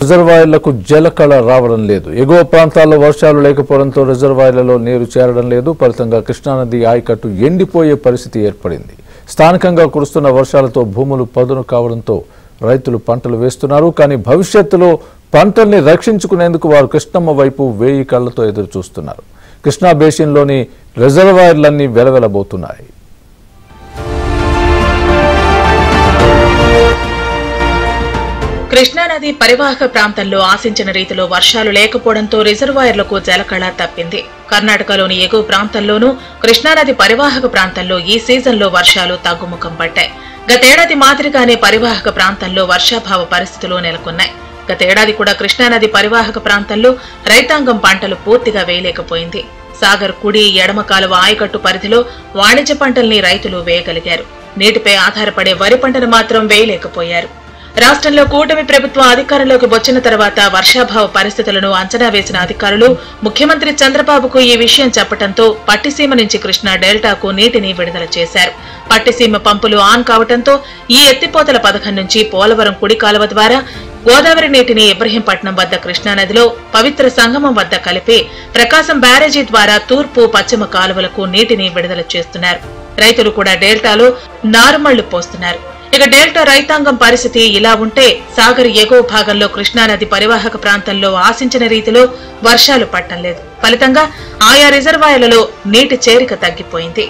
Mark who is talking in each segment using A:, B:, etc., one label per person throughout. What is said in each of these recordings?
A: రిజర్వాయర్లకు జలకళ రావడం లేదు. ఎగువ ప్రాంతాల్లో వర్షాలు లేకపోవడంతో రిజర్వాయర్లలో నీరు చేరడం లేదు. ఫలితంగా కృష్ణానది ఆయకట్టు ఎండిపోయే పరిస్థితి ఏర్పడింది. స్థానికంగా కురుస్తున్న వర్షాలతో భూములు పదును కావడంతో రైతులు పంటలు వేస్తున్నారు. కానీ భవిష్యత్తులో పంటల్ని రక్షించుకునేందుకు వారు కృష్ణమ్మ వైపు వేయి కళ్లతో ఎదురు చూస్తున్నారు. కృష్ణా బేసిన్లోని రిజర్వాయర్లన్నీ వెలవెలబోతున్నాయి.
B: కృష్ణానది పరివాహక ప్రాంతంలో ఆశించిన రీతిలో వర్షాలు లేకపోవడంతో రిజర్వాయర్లకు జలకళ తప్పింది. కర్ణాటకలోని ఎగువ ప్రాంతంలోనూ కృష్ణానది పరివాహక ప్రాంతంలో ఈ సీజన్లో వర్షాలు తగ్గుముఖం పట్టాయి. గతేడాది మాదిరిగానే పరివాహక ప్రాంతంలో వర్షాభావ పరిస్థితులు నెలకొన్నాయి. గతేడాది కూడా కృష్ణానది పరివాహక ప్రాంతంలో రైతాంగం పంటలు పూర్తిగా వేయలేకపోయింది. సాగర్ కుడి ఎడమ కాలువ ఆయకట్టు పరిధిలో వాణిజ్య పంటల్ని రైతులు వేయగలిగారు. నీటిపై ఆధారపడే వరి పంటను మాత్రం వేయలేకపోయారు. రాష్ట్రంలో కూటమి ప్రభుత్వం అధికారంలోకి వచ్చిన తర్వాత వర్షాభావ పరిస్థితులను అంచనా వేసిన అధికారులు ముఖ్యమంత్రి చంద్రబాబుకు ఈ విషయం చెప్పడంతో పట్టిసీమ నుంచి కృష్ణా డెల్టాకు నీటిని విడుదల చేశారు. పట్టిసీమ పంపులు ఆన్ కావడంతో ఈ ఎత్తిపోతల పథకం నుంచి పోలవరం కుడి కాలువ ద్వారా గోదావరి నీటిని ఇబ్రహీంపట్నం వద్ద కృష్ణానదిలో పవిత్ర సంగమం వద్ద కలిపి ప్రకాశం బ్యారేజీ ద్వారా తూర్పు పశ్చిమ కాలువలకు నీటిని విడుదల చేస్తున్నారు. రైతులు కూడా డెల్టాలో నారుమళ్లు పోస్తున్నారు. ఇక డెల్టా రైతాంగం పరిస్థితి ఇలా ఉంటే సాగర్ ఎగువ భాగంలో కృష్ణానది పరివాహక ప్రాంతంలో ఆశించిన రీతిలో వర్షాలు పడటం లేదు. ఫలితంగా ఆయా రిజర్వాయర్లలో నీటి చేరిక తగ్గిపోయింది.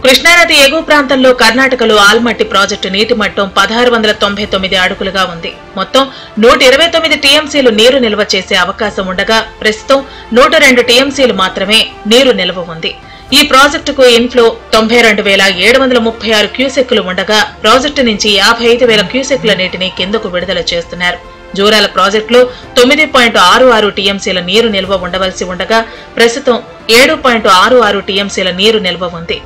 B: కృష్ణానది ఎగువ ప్రాంతంలో కర్ణాటకలో ఆల్మట్టి ప్రాజెక్టు నీటి మట్టం 1699 అడుగులుగా ఉంది. మొత్తం 129 టీఎంసీలు నీరు నిల్వ చేసే అవకాశం ఉండగా ప్రస్తుతం 102 టీఎంసీలు మాత్రమే నీరు నిల్వ ఉంది. ఈ ప్రాజెక్టుకు ఇన్ఫ్లో 92,736 క్యూసెక్కులు ఉండగా ప్రాజెక్టు నుంచి 55,000 క్యూసెక్కుల నీటిని కిందకు విడుదల చేస్తున్నారు. జూరాల ప్రాజెక్టులో 9.66 టీఎంసీల నీరు నిల్వ ఉండవలసి ఉండగా ప్రస్తుతం 7.66 టీఎంసీల నీరు నిల్వ ఉంది.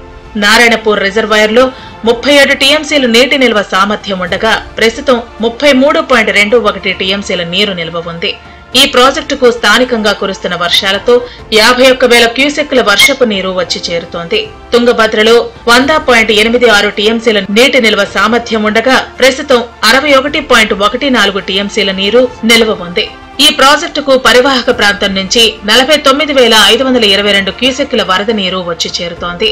B: నారాయణపూర్ రిజర్వాయర్లో 37 టీఎంసీలు నీటి నిల్వ సామర్థ్యం ఉండగా ప్రస్తుతం 33.21 టీఎంసీల నీరు నిల్వ ఉంది. ఈ ప్రాజెక్టుకు స్థానికంగా కురుస్తున్న వర్షాలతో 51,000 క్యూసెక్కుల వర్షపు నీరు వచ్చి చేరుతోంది. తుంగభద్రలో 100.86 టీఎంసీల నీటి నిల్వ సామర్థ్యం ఉండగా ప్రస్తుతం 61.14 టీఎంసీల నీరు నిల్వ ఉంది. ఈ ప్రాజెక్టుకు పరివాహక ప్రాంతం నుంచి 49,522 క్యూసెక్కుల వరద నీరు వచ్చి చేరుతోంది.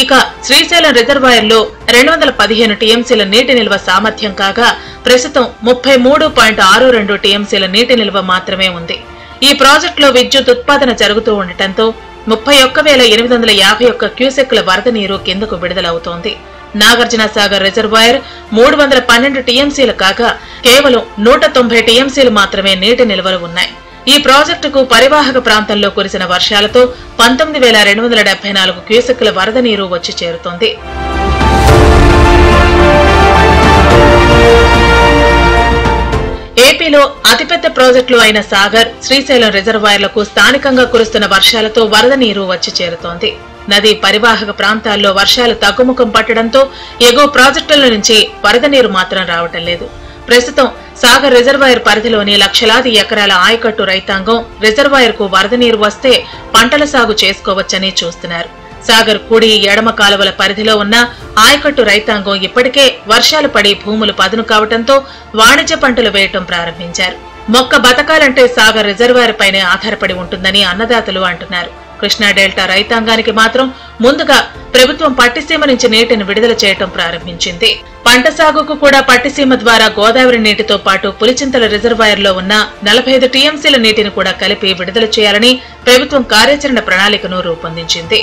B: ఇక శ్రీశైలం రిజర్వాయర్లో 215 టీఎంసీల నీటి నిల్వ సామర్థ్యం కాగా ప్రస్తుతం 33.62 టీఎంసీల నీటి నిల్వ మాత్రమే ఉంది. ఈ ప్రాజెక్టులో విద్యుత్ ఉత్పాదన జరుగుతూ ఉండటంతో 31,851 క్యూసెక్కుల వరద నీరు కిందకు విడుదలవుతోంది. నాగార్జున సాగర్ రిజర్వాయర్ 312 టీఎంసీలు కాగా కేవలం 190 టీఎంసీలు మాత్రమే నీటి నిల్వలు ఉన్నాయి. ఈ ప్రాజెక్టుకు పరివాహక ప్రాంతంలో కురిసిన వర్షాలతో 19,274 క్యూసెక్కుల వరద నీరు వచ్చి చేరుతోంది. ఏపీలో అతిపెద్ద ప్రాజెక్టులు అయిన సాగర్, శ్రీశైలం రిజర్వాయర్లకు స్థానికంగా కురుస్తున్న వర్షాలతో వరద నీరు వచ్చి చేరుతోంది. నది పరివాహక ప్రాంతాల్లో వర్షాలు తగ్గుముఖం పట్టడంతో ఎగువ ప్రాజెక్టుల నుంచి వరద నీరు మాత్రం రావటం లేదు. ప్రస్తుతం సాగర్ రిజర్వాయర్ పరిధిలోని లక్షలాది ఎకరాల ఆయకట్టు రైతాంగం రిజర్వాయర్ కు వరద నీరు వస్తే పంటల సాగు చేసుకోవచ్చని చూస్తున్నారు. సాగర్ కుడి ఎడమ కాలువల పరిధిలో ఉన్న ఆయకట్టు రైతాంగం ఇప్పటికే వర్షాలు పడి భూములు పదును కావడంతో వాణిజ్య పంటలు వేయటం ప్రారంభించారు. మొక్క బతకాలంటే సాగర్ రిజర్వాయర్ పైనే ఆధారపడి ఉంటుందని అన్నదాతలు అంటున్నారు. కృష్ణా డెల్టా రైతాంగానికి మాత్రం ముందుగా ప్రభుత్వం పట్టిసీమ నుంచి నీటిని విడుదల చేయటం ప్రారంభించింది. పంట సాగుకు కూడా పట్టిసీమ ద్వారా గోదావరి నీటితో పాటు పులిచింతల రిజర్వాయర్లో ఉన్న 45 టీఎంసీల నీటిని కూడా కలిపి విడుదల చేయాలని ప్రభుత్వం కార్యాచరణ ప్రణాళికను రూపొందించింది.